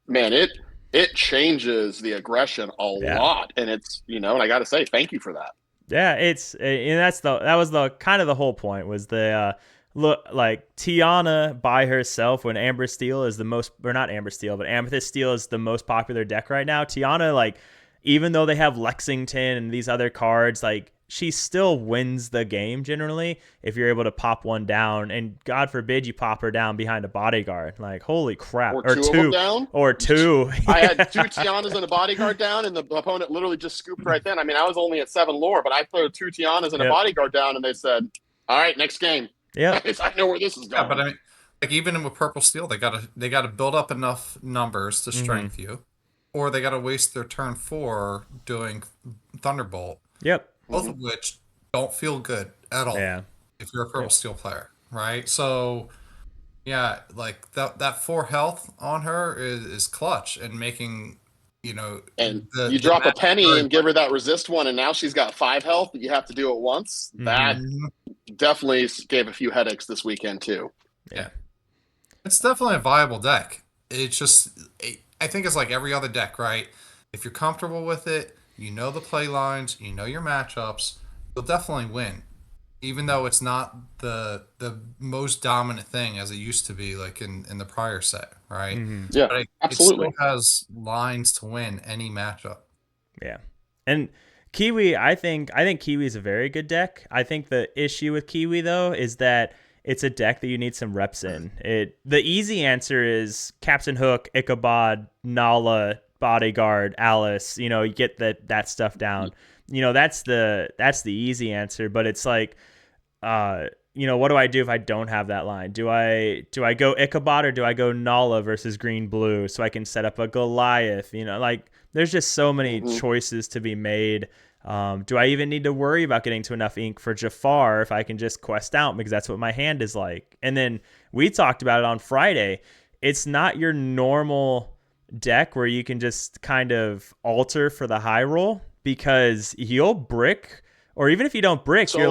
Man, it changes the aggression a lot. And it's, and I got to say, thank you for that. Yeah, that was the kind of the whole point was the look, like Tiana by herself when Amber Steel is the most, or not Amber Steel, but Amethyst Steel is the most popular deck right now. Tiana, even though they have Lexington and these other cards, she still wins the game generally if you're able to pop one down, and God forbid you pop her down behind a bodyguard. Holy crap. Or two of them down? Or 2. I had 2 Tianas and a bodyguard down, and the opponent literally just scooped right then. I mean, I was only at 7 lore, but I threw 2 Tianas and a bodyguard down, and they said, all right, next game. Yeah. I know where this is going. Yeah, but I mean, even with Purple Steel, they gotta build up enough numbers to strength you, or they gotta waste their turn 4 doing Thunderbolt. Yep. Both of which don't feel good at all. Yeah. If you're a Purple Steel player, right? So, yeah, that 4 health on her is clutch and making, and you drop a penny and give her that resist one, and now she's got 5 health. You have to do it once. That definitely gave a few headaches this weekend too. Yeah, it's definitely a viable deck. It's just, I think it's like every other deck, right? If you're comfortable with it, the play lines, your matchups, you'll definitely win. Even though it's not the most dominant thing as it used to be, in the prior set, right? Yeah, but absolutely. It still has lines to win any matchup. Yeah, and Kiwi, I think Kiwi is a very good deck. I think the issue with Kiwi though is that it's a deck that you need some reps in. The easy answer is Captain Hook, Ichabod, Nala, Bodyguard, Alice. You get that stuff down. That's the easy answer. But it's what do I do if I don't have that line? Do I go Ichabod or do I go Nala versus Green Blue so I can set up a Goliath? There's just so many choices to be made. Do I even need to worry about getting to enough ink for Jafar if I can just quest out because that's what my hand is like? And then we talked about it on Friday. It's not your normal deck where you can just kind of alter for the high roll because you'll brick, or even if you don't brick, you're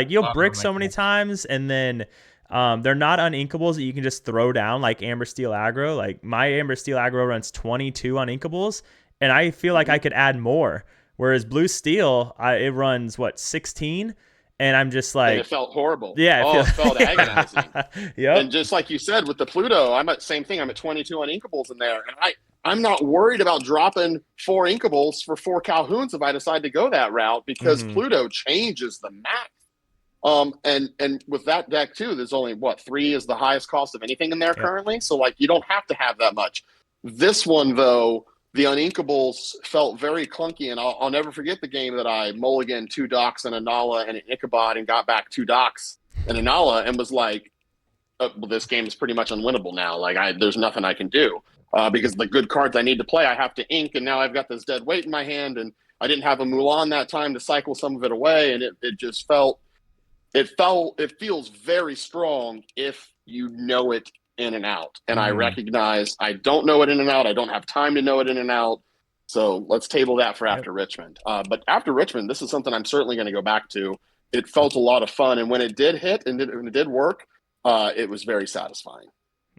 you'll brick so many times, and then they're not uninkables that you can just throw down like Amber Steel aggro. My Amber Steel aggro runs 22 uninkables, and I feel like I could add more. Whereas Blue Steel, it runs 16, and I'm just like, and it felt horrible. Yeah, it felt agonizing. Yep. And just like you said with the Pluto, I'm at same thing. I'm at 22 uninkables in there, and I'm not worried about dropping 4 inkables for 4 Calhouns if I decide to go that route because Pluto changes the map. And with that deck too, there's only 3 is the highest cost of anything in there currently. So you don't have to have that much. This one though, the uninkables felt very clunky, and I'll never forget the game that I mulliganed 2 docks and a Nala and an Ichabod and got back 2 docks and a Nala and was like, well, this game is pretty much unwinnable now. There's nothing I can do because the good cards I need to play, I have to ink, and now I've got this dead weight in my hand, and I didn't have a Mulan that time to cycle some of it away, and it just it feels very strong if you know it in and out. And I recognize I don't know it in and out. I don't have time to know it in and out. So let's table that for after Richmond. But after Richmond, this is something I'm certainly going to go back to. It felt a lot of fun, and when it did hit and when it did work, it was very satisfying.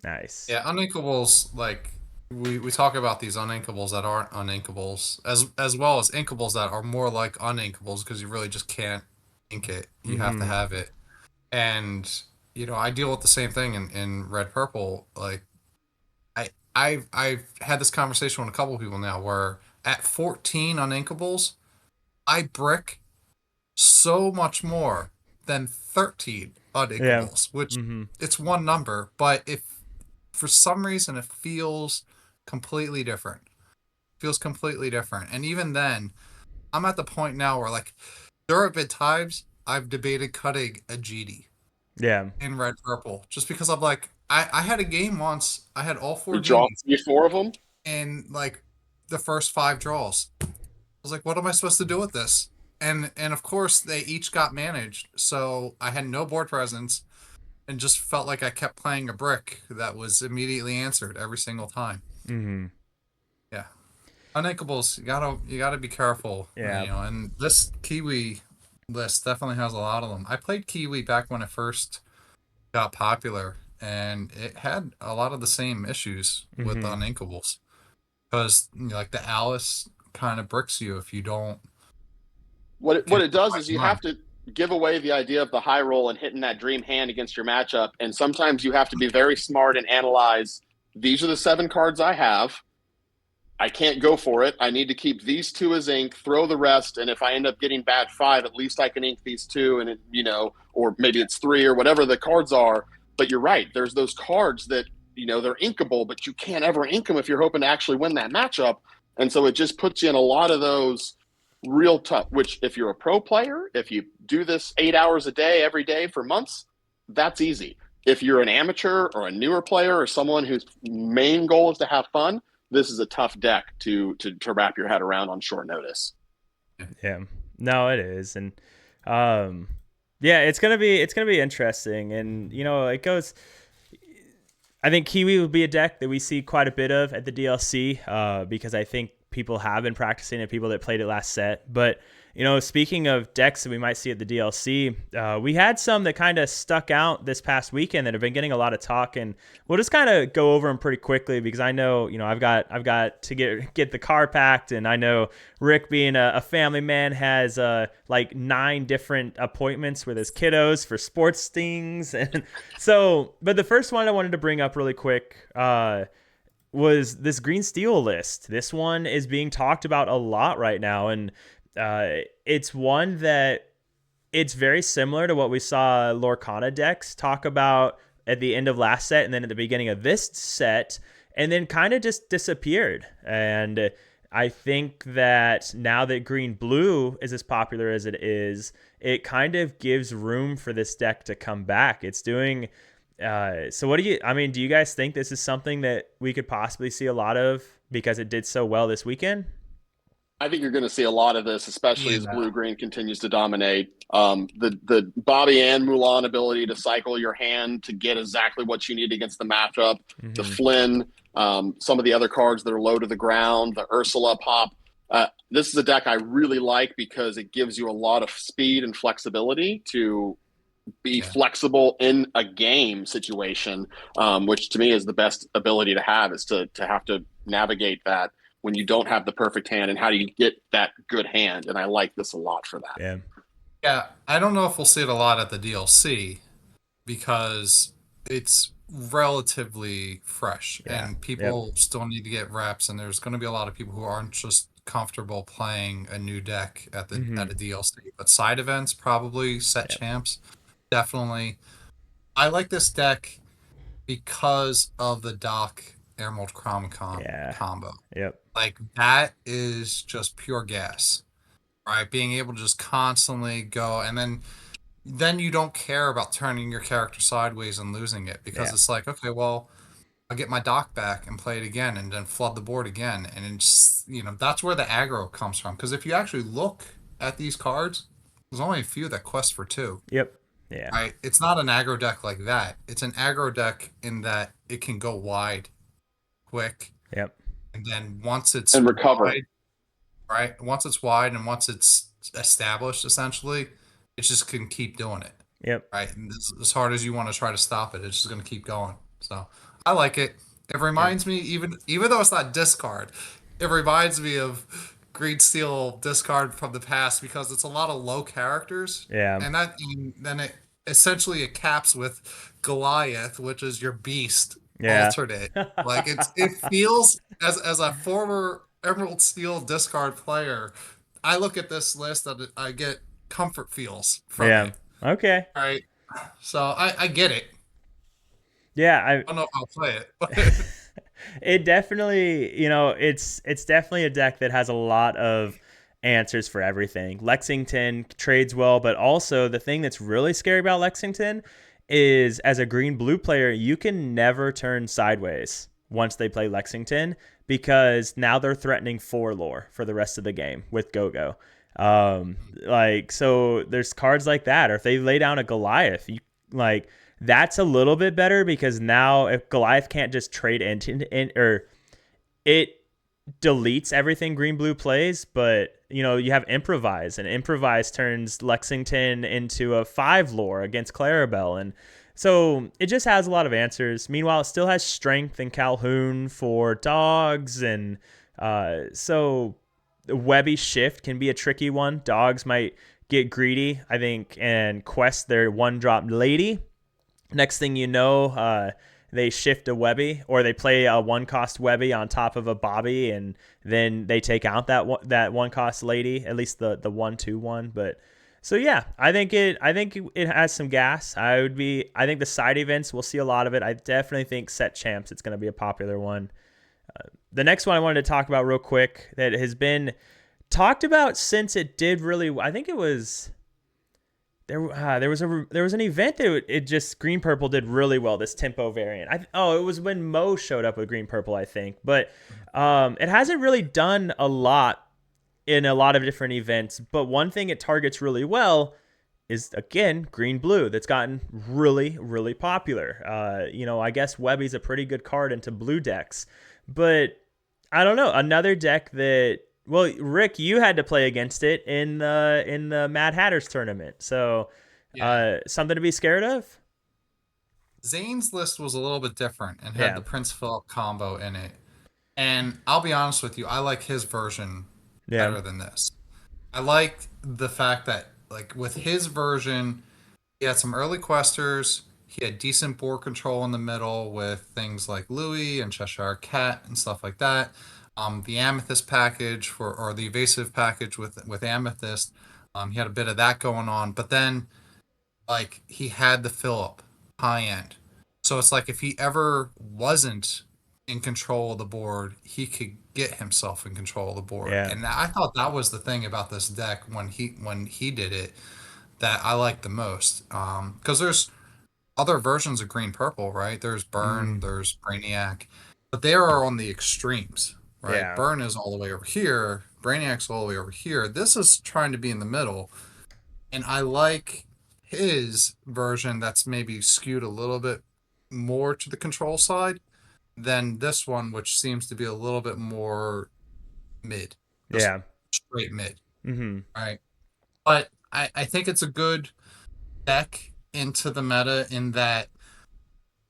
Nice. Yeah, uninkables, like we talk about these uninkables that aren't uninkables, as well as inkables that are more like uninkables because you really just can't ink it. You have to have it. And I deal with the same thing in red purple. Like I've had this conversation with a couple of people now where at 14 uninkables, I brick so much more than 13 uninkables, which it's one number, but if for some reason it feels completely different. And even then, I'm at the point now where like there have been times I've debated cutting a GD. Yeah. In red purple, just because I'm like, I had a game once. I had all 4 GDs. You 4 of them? And like the first 5 draws. I was like, what am I supposed to do with this? And of course they each got managed, so I had no board presence and just felt like I kept playing a brick that was immediately answered every single time. Yeah. Uninkables, you gotta be careful. Yeah. And this Kiwi list definitely has a lot of them. I played Kiwi back when it first got popular, and it had a lot of the same issues with uninkables. Because like the Alice kind of bricks you if you don't. What it does is you have to give away the idea of the high roll and hitting that dream hand against your matchup. And sometimes you have to be very smart and analyze, these are the 7 cards I have. I can't go for it. I need to keep these 2 as ink, throw the rest, and if I end up getting bad 5, at least I can ink these 2, and or maybe it's 3 or whatever the cards are. But you're right. There's those cards that, they're inkable, but you can't ever ink them if you're hoping to actually win that matchup. And so it just puts you in a lot of those real tough, which if you're a pro player, if you do this 8 hours a day, every day for months, that's easy. If you're an amateur or a newer player or someone whose main goal is to have fun, this is a tough deck to wrap your head around on short notice. Yeah, no, it is. And it's going to be interesting. And, it goes, I think Kiwi will be a deck that we see quite a bit of at the DLC because I think people have been practicing it, people that played it last set. But, speaking of decks that we might see at the DLC, we had some that kind of stuck out this past weekend that have been getting a lot of talk, and we'll just kind of go over them pretty quickly because I know, I've got to get the car packed, and I know Rick, being a family man, has like 9 different appointments with his kiddos for sports things. And so, but the first one I wanted to bring up really quick was this Green Steel list. This one is being talked about a lot right now, and it's one that it's very similar to what we saw Lorcana decks talk about at the end of last set and then at the beginning of this set, and then kind of just disappeared. And I think that now that green blue is as popular as it is, it kind of gives room for this deck to come back. It's doing so what do you guys think this is something that we could possibly see a lot of because it did so well this weekend? I think you're going to see a lot of this, especially as blue-green continues to dominate. The Bobby and Mulan ability to cycle your hand to get exactly what you need against the matchup, the Flynn, some of the other cards that are low to the ground, the Ursula pop. This is a deck I really like because it gives you a lot of speed and flexibility to be flexible in a game situation, which to me is the best ability to have, is to have to navigate that when you don't have the perfect hand, and how do you get that good hand? And I like this a lot for that. Yeah, I don't know if we'll see it a lot at the DLC because it's relatively fresh and people still need to get reps, and there's going to be a lot of people who aren't just comfortable playing a new deck at a DLC. But side events, probably set champs, definitely. I like this deck because of the Doc Emerald Chronicon combo. Like, that is just pure gas, right? Being able to just constantly go, and then you don't care about turning your character sideways and losing it because it's like, okay, well, I'll get my Doc back and play it again and then flood the board again. And it's, that's where the aggro comes from. Because if you actually look at these cards, there's only a few that quest for 2. Right? It's not an aggro deck like that. It's an aggro deck in that it can go wide quick. And then once it's and recover. wide, right? Once it's wide and once it's established, essentially, it just can keep doing it, Yep. right? And as hard as you want to try to stop it, it's just going to keep going. So I like it. It Yep. reminds me, even though it's not discard, it reminds me of Green Steel discard from the past because it's a lot of low characters, Yeah. and then it essentially it caps with Goliath, which is your beast Yeah. alternate. Like it feels as a former Emerald Steel discard player, I look at this list and I get comfort feels from Yeah. it. Okay. Right. So I get it. Yeah, I don't know if I'll play it. it definitely, it's definitely a deck that has a lot of answers for everything. Lexington trades well, but also the thing that's really scary about Lexington is as a green blue player, you can never turn sideways once they play Lexington because now they're threatening 4 lore for the rest of the game with Go-Go. So there's cards like that, or if they lay down a Goliath, that's a little bit better because now if Goliath can't just trade or it deletes everything green blue plays, but you have improvise, and improvise turns Lexington into a 5 lore against Clarabelle, and so it just has a lot of answers. Meanwhile, it still has strength and Calhoun for dogs, and so Webby shift can be a tricky one. Dogs might get greedy, I think, and quest their 1-drop lady. Next thing you know, they shift a Webby, or they play a 1-cost Webby on top of a Bobby, and then they take out that 1-cost lady, at least the 1/2 one. But so yeah, I think it has some gas. I think the side events, we'll see a lot of it. I definitely think set champs, it's going to be a popular one. The next one I wanted to talk about real quick that has been talked about since it did really. I think it was. There was an event that it just green purple did really well. This tempo variant. It was when Mo showed up with green purple, I think. But it hasn't really done a lot in a lot of different events. But one thing it targets really well is, again, green blue. That's gotten really, really popular. I guess Webby's a pretty good card into blue decks, but I don't know, another deck that. Well, Rick, you had to play against it in the Mad Hatters tournament, so something to be scared of. Zane's list was a little bit different and had Yeah. the Prince Philip combo in it. And I'll be honest with you, I like his version better than this. I like the fact that, like, with his version, he had some early questers. He had decent board control in the middle with things like Louis and Cheshire Cat and stuff like that. The Amethyst package or the evasive package with Amethyst, he had a bit of that going on. But then, like, he had the Philip high end. So it's like if he ever wasn't in control of the board, he could get himself in control of the board. Yeah. And I thought that was the thing about this deck when he did it that I liked the most. Because there's other versions of green purple, right? There's Burn, there's Brainiac, but they are on the extremes, right? Yeah. Burn is all the way over here, Brainiac's all the way over here. This is trying to be in the middle, and I like his version that's maybe skewed a little bit more to the control side than this one, which seems to be a little bit more mid. Yeah. Straight mid. Mm-hmm. Right. But I think it's a good deck into the meta in that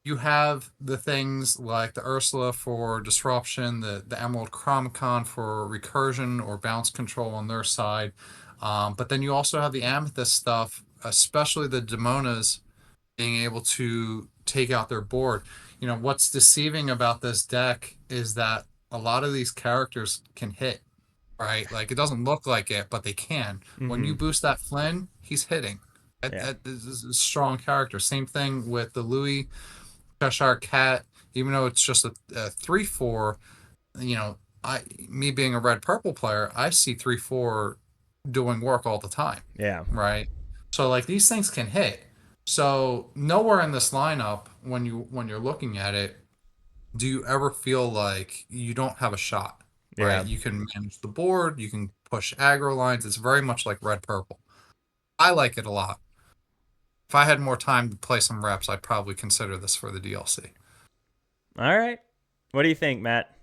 you have the things like the Ursula for disruption, the Emerald Chromicon for recursion or bounce control on their side. But then you also have the Amethyst stuff, especially the Demonas being able to take out their board. What's deceiving about this deck is that a lot of these characters can hit, right? Like, it doesn't look like it, but they can. Mm-hmm. When you boost that Flynn, he's hitting. That is a strong character. Same thing with the Louis Cheshire Cat, even though it's just a 3/4, me being a red purple player, I see 3/4 doing work all the time. Yeah. Right. So, like, these things can hit. So nowhere in this lineup, when you're looking at it, do you ever feel like you don't have a shot? Right. Yeah. You can manage the board, you can push aggro lines. It's very much like red purple. I like it a lot. If I had more time to play some reps, I'd probably consider this for the DLC. All right. What do you think, Matt?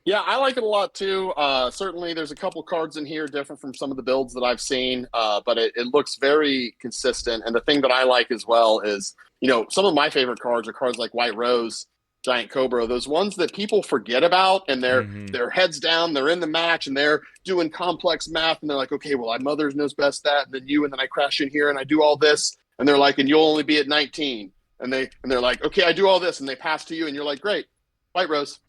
Yeah, I like it a lot too. Certainly, there's a couple cards in here different from some of the builds that I've seen, but it looks very consistent. And the thing that I like as well is, some of my favorite cards are cards like White Rose, Giant Cobra, those ones that people forget about, and they're heads down, they're in the match, and they're doing complex math, and they're like, okay, well, my mother knows best that, and then you, and then I crash in here and I do all this, and they're like, and you'll only be at 19, and they're like, okay, I do all this, and they pass to you, and you're like, great, White Rose.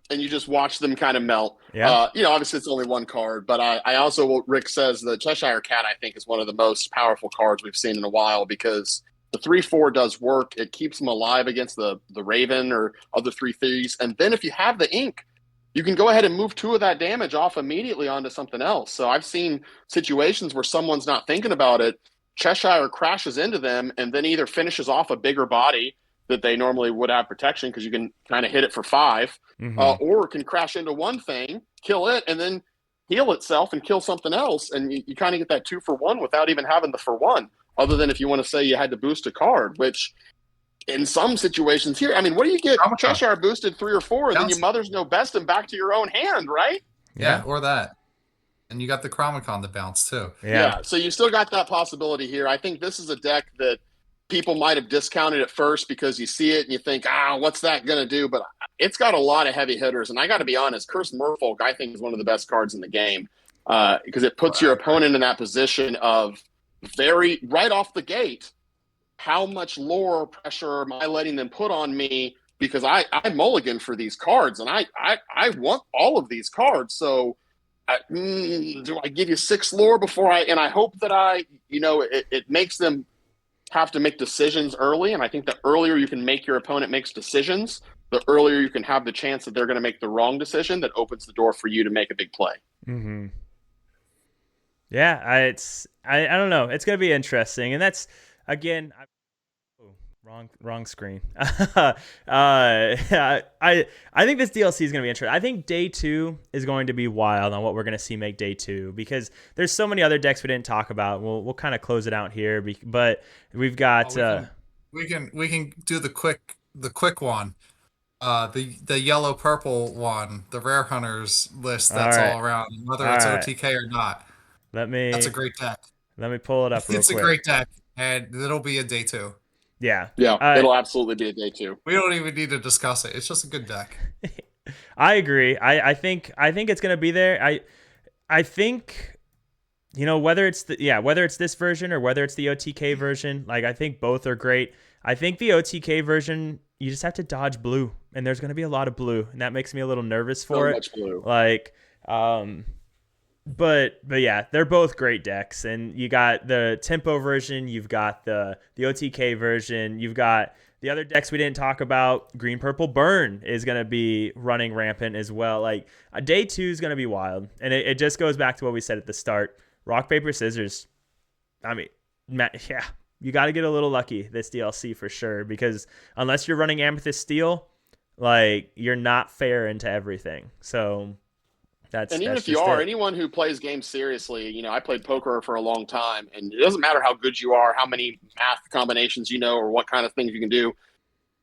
And you just watch them kind of melt. Yeah. Obviously it's only one card, but I also, what Rick says, the Cheshire Cat, I think, is one of the most powerful cards we've seen in a while, because the 3/4 does work. It keeps them alive against the Raven or other 3/3s. And then if you have the ink, you can go ahead and move 2 of that damage off immediately onto something else. So I've seen situations where someone's not thinking about it. Cheshire crashes into them and then either finishes off a bigger body that they normally would have protection, because you can kind of hit it for 5, or can crash into one thing, kill it, and then heal itself and kill something else. And you kind of get that 2 for 1 without even having the for 1, other than if you want to say you had to boost a card, which in some situations here, I mean, what do you get? Cheshire boosted 3 or 4, and then your mother's no best and back to your own hand, right? Yeah, or that. And you got the Chromicon to bounce too. Yeah, so you still got that possibility here. I think this is a deck that people might have discounted at first because you see it and you think, what's that going to do? But it's got a lot of heavy hitters. And I got to be honest, Curse Merfolk, I think, is one of the best cards in the game, because it puts your opponent in that position of right off the gate, how much lore pressure am I letting them put on me? Because I mulligan for these cards, and I want all of these cards. So do I give you 6 lore before I hope that it makes them have to make decisions early. And I think the earlier you can make your opponent makes decisions, the earlier you can have the chance that they're going to make the wrong decision that opens the door for you to make a big play. Yeah, I don't know. It's going to be interesting. And that's, again, wrong screen. I think this DLC is going to be interesting. I think day 2 is going to be wild on what we're going to see make day 2, because there's so many other decks we didn't talk about. We'll kind of close it out here, but we've got we can do the quick one. The yellow purple one, the Rare Hunters list that's all around, whether it's OTK or not. That's a great deck. Let me pull it up real quick. It's a great deck, and it'll be a day 2. Yeah. It'll absolutely be a day 2. We don't even need to discuss it. It's just a good deck. I agree. I think it's gonna be there. I think, whether it's this version or whether it's the OTK version, like, I think both are great. I think the OTK version, you just have to dodge blue, and there's gonna be a lot of blue, and that makes me a little nervous for it. Much blue. Like, But yeah, they're both great decks. And you got the tempo version, you've got the OTK version, you've got the other decks we didn't talk about. Green Purple Burn is going to be running rampant as well. Like, day 2 is going to be wild. And it just goes back to what we said at the start. Rock, paper, scissors. I mean, yeah, you got to get a little lucky this DLC for sure, because unless you're running Amethyst Steel, like, you're not fair into everything. So and even if you are, anyone who plays games seriously, I played poker for a long time, and it doesn't matter how good you are, how many math combinations you know, or what kind of things you can do.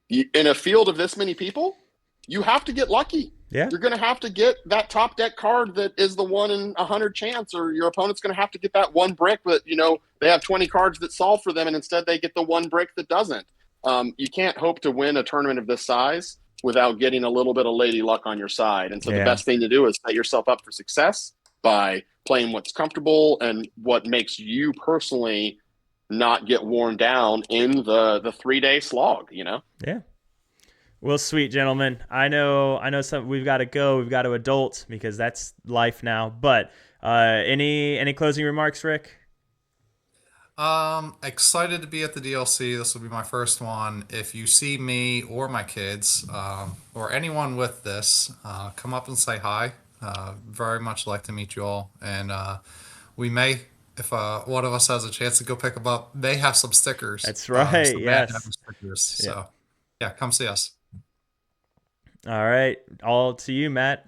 In a field of this many people, you have to get lucky. Yeah. You're going to have to get that top deck card that is the 1 in 100 chance, or your opponent's going to have to get that one brick that, they have 20 cards that solve for them, and instead they get the one brick that doesn't. You can't hope to win a tournament of this size without getting a little bit of lady luck on your side. And so the best thing to do is set yourself up for success by playing what's comfortable and what makes you personally not get worn down in the 3-day slog, Yeah. Well, sweet gentlemen. I know we've got to go. We've got to adult, because that's life now. But any closing remarks, Rick? Excited to be at the DLC. This will be my first one. If you see me or my kids, or anyone with this, come up and say hi. Very much like to meet you all. And we may, if one of us has a chance to go pick them up, may have some stickers. That's right. Yes. Stickers. So yeah, come see us. All right. All to you, Matt.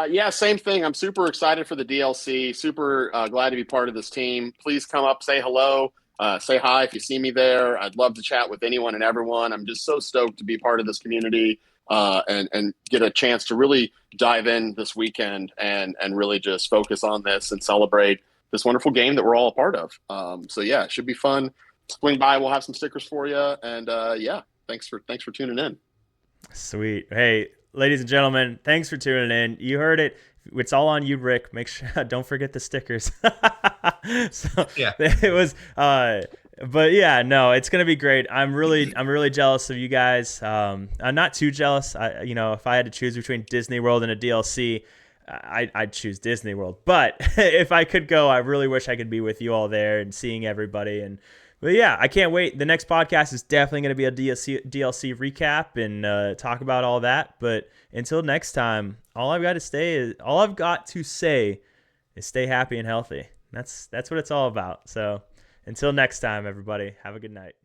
Yeah, same thing. I'm super excited for the DLC. Super glad to be part of this team. Please come up, say hello, say hi if you see me there. I'd love to chat with anyone and everyone. I'm just so stoked to be part of this community. and get a chance to really dive in this weekend and really just focus on this and celebrate this wonderful game that we're all a part of. So yeah, it should be fun. Swing by, we'll have some stickers for you, and yeah, thanks for tuning in. Sweet. Hey, ladies and gentlemen, thanks for tuning in. You heard it. It's all on you, Rick. Make sure don't forget the stickers. So Yeah. it was but yeah, no, it's gonna be great. I'm really jealous of you guys. I'm not too jealous. If I had to choose between Disney World and a DLC, I'd choose Disney World. But if I could go, I really wish I could be with you all there and seeing everybody. But yeah, I can't wait. The next podcast is definitely going to be a DLC recap and talk about all that. But until next time, all I've got to say is stay happy and healthy. That's what it's all about. So until next time, everybody, have a good night.